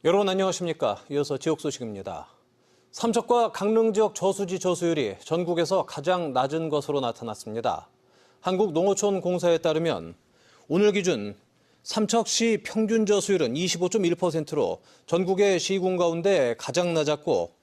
여러분 안녕하십니까? 이어서 지역 소식입니다. 삼척과 강릉 지역 저수지 저수율이 전국에서 가장 낮은 것으로 나타났습니다. 한국농어촌공사에 따르면 오늘 기준 삼척시 평균 저수율은 25.1%로 전국의 시군 가운데 가장 낮았고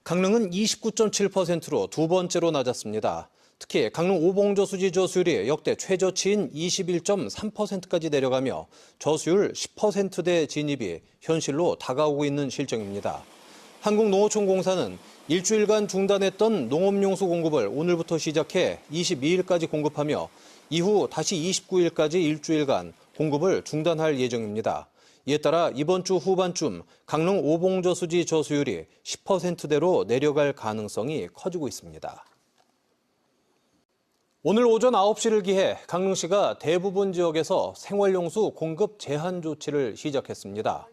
강릉은 29.7%로 두 번째로 낮았습니다. 특히 강릉 오봉저수지 저수율이 역대 최저치인 21.3%까지 내려가며 저수율 10%대 진입이 현실로 다가오고 있는 실정입니다. 한국농어촌공사는 일주일간 중단했던 농업용수 공급을 오늘부터 시작해 22일까지 공급하며 이후 다시 29일까지 일주일간 공급을 중단할 예정입니다. 이에 따라 이번 주 후반쯤 강릉 오봉저수지 저수율이 10%대로 내려갈 가능성이 커지고 있습니다. 오늘 오전 9시를 기해 강릉시가 대부분 지역에서 생활용수 공급 제한 조치를 시작했습니다.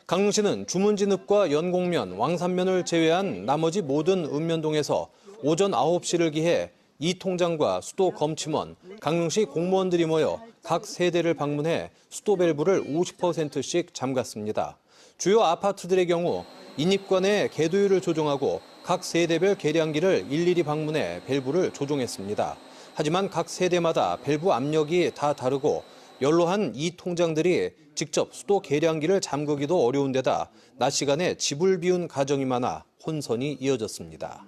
강릉시는 주문진읍과 연곡면, 왕산면을 제외한 나머지 모든 읍면동에서 오전 9시를 기해 이통장과 수도 검침원, 강릉시 공무원들이 모여 각 세대를 방문해 수도 밸브를 50%씩 잠갔습니다. 주요 아파트들의 경우 인입관의 개도율을 조정하고 각 세대별 계량기를 일일이 방문해 밸브를 조정했습니다. 하지만 각 세대마다 밸브 압력이 다 다르고 연로한 이 통장들이 직접 수도 계량기를 잠그기도 어려운 데다 낮 시간에 집을 비운 가정이 많아 혼선이 이어졌습니다.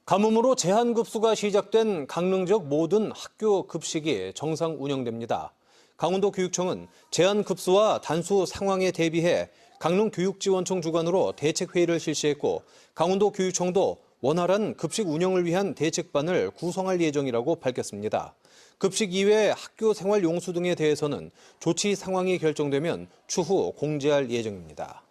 가뭄으로 제한급수가 시작된 강릉 지역 모든 학교 급식이 정상 운영됩니다. 강원도교육청은 제한급수와 단수 상황에 대비해 강릉교육지원청 주관으로 대책회의를 실시했고 강원도교육청도 원활한 급식 운영을 위한 대책반을 구성할 예정이라고 밝혔습니다. 급식 이외 학교 생활 용수 등에 대해서는 조치 상황이 결정되면 추후 공지할 예정입니다.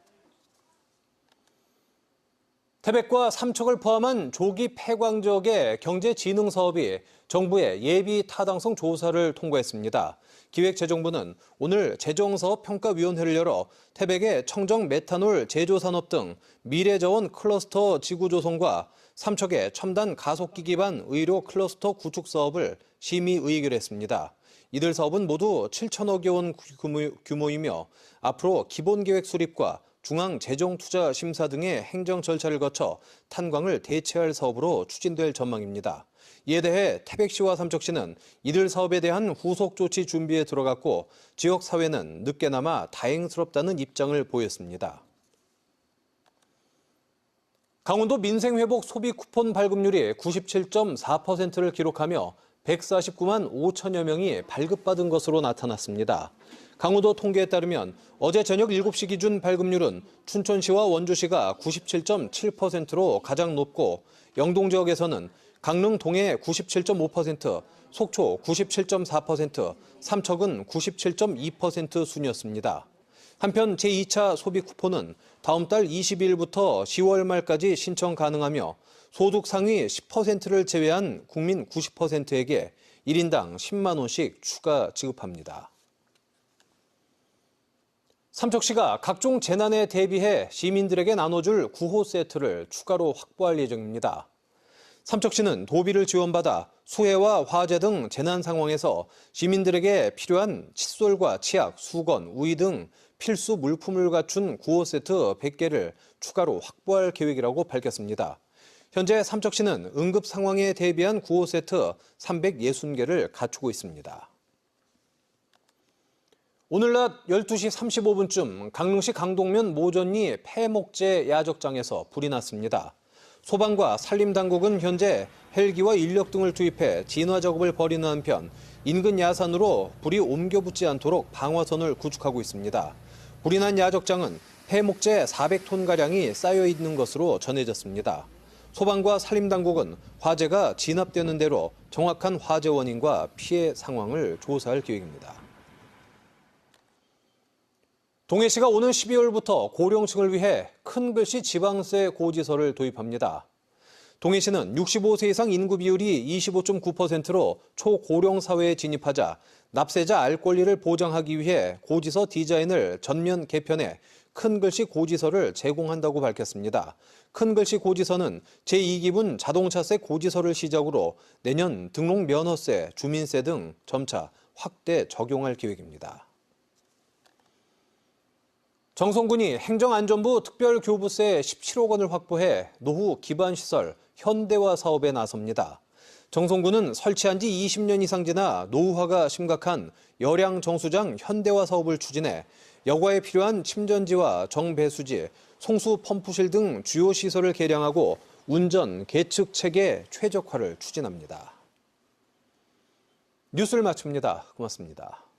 태백과 삼척을 포함한 조기 폐광 지역의 경제진흥 사업이 정부의 예비 타당성 조사를 통과했습니다. 기획재정부는 오늘 재정사업평가위원회를 열어 태백의 청정 메탄올 제조산업 등 미래자원 클러스터 지구 조성과 삼척의 첨단 가속기 기반 의료 클러스터 구축 사업을 심의 의결했습니다. 이들 사업은 모두 7천억여 원 규모이며 앞으로 기본계획 수립과 중앙재정투자심사 등의 행정 절차를 거쳐 탄광을 대체할 사업으로 추진될 전망입니다. 이에 대해 태백시와 삼척시는 이들 사업에 대한 후속 조치 준비에 들어갔고 지역사회는 늦게나마 다행스럽다는 입장을 보였습니다. 강원도 민생회복 소비 쿠폰 발급률이 97.4%를 기록하며 149만 5천여 명이 발급받은 것으로 나타났습니다. 강원도 통계에 따르면 어제 저녁 7시 기준 발급률은 춘천시와 원주시가 97.7%로 가장 높고 영동 지역에서는 강릉 동해 97.5%, 속초 97.4%, 삼척은 97.2% 순이었습니다. 한편 제2차 소비 쿠폰은 다음 달 22일부터 10월 말까지 신청 가능하며 소득 상위 10%를 제외한 국민 90%에게 1인당 10만 원씩 추가 지급합니다. 삼척시가 각종 재난에 대비해 시민들에게 나눠줄 구호 세트를 추가로 확보할 예정입니다. 삼척시는 도비를 지원받아 수해와 화재 등 재난 상황에서 시민들에게 필요한 칫솔과 치약, 수건, 우의 등 필수 물품을 갖춘 구호 세트 100개를 추가로 확보할 계획이라고 밝혔습니다. 현재 삼척시는 응급 상황에 대비한 구호 세트 360개를 갖추고 있습니다. 오늘 낮 12시 35분쯤 강릉시 강동면 모전리 폐목재 야적장에서 불이 났습니다. 소방과 산림당국은 현재 헬기와 인력 등을 투입해 진화 작업을 벌이는 한편 인근 야산으로 불이 옮겨붙지 않도록 방화선을 구축하고 있습니다. 불이 난 야적장은 폐목재 400톤가량이 쌓여 있는 것으로 전해졌습니다. 소방과 산림당국은 화재가 진압되는 대로 정확한 화재 원인과 피해 상황을 조사할 계획입니다. 동해시가 오는 12월부터 고령층을 위해 큰 글씨 지방세 고지서를 도입합니다. 동해시는 65세 이상 인구 비율이 25.9%로 초고령 사회에 진입하자 납세자 알 권리를 보장하기 위해 고지서 디자인을 전면 개편해 큰 글씨 고지서를 제공한다고 밝혔습니다. 큰 글씨 고지서는 제2기분 자동차세 고지서를 시작으로 내년 등록 면허세, 주민세 등 점차 확대 적용할 계획입니다. 정성군이 행정안전부 특별교부세 17억 원을 확보해 노후 기반시설 현대화 사업에 나섭니다. 정성군은 설치한 지 20년 이상 지나 노후화가 심각한 열양정수장 현대화 사업을 추진해 여과에 필요한 침전지와 정배수지, 송수 펌프실 등 주요 시설을 개량하고 운전, 계측 체계 최적화를 추진합니다. 뉴스를 마칩니다. 고맙습니다.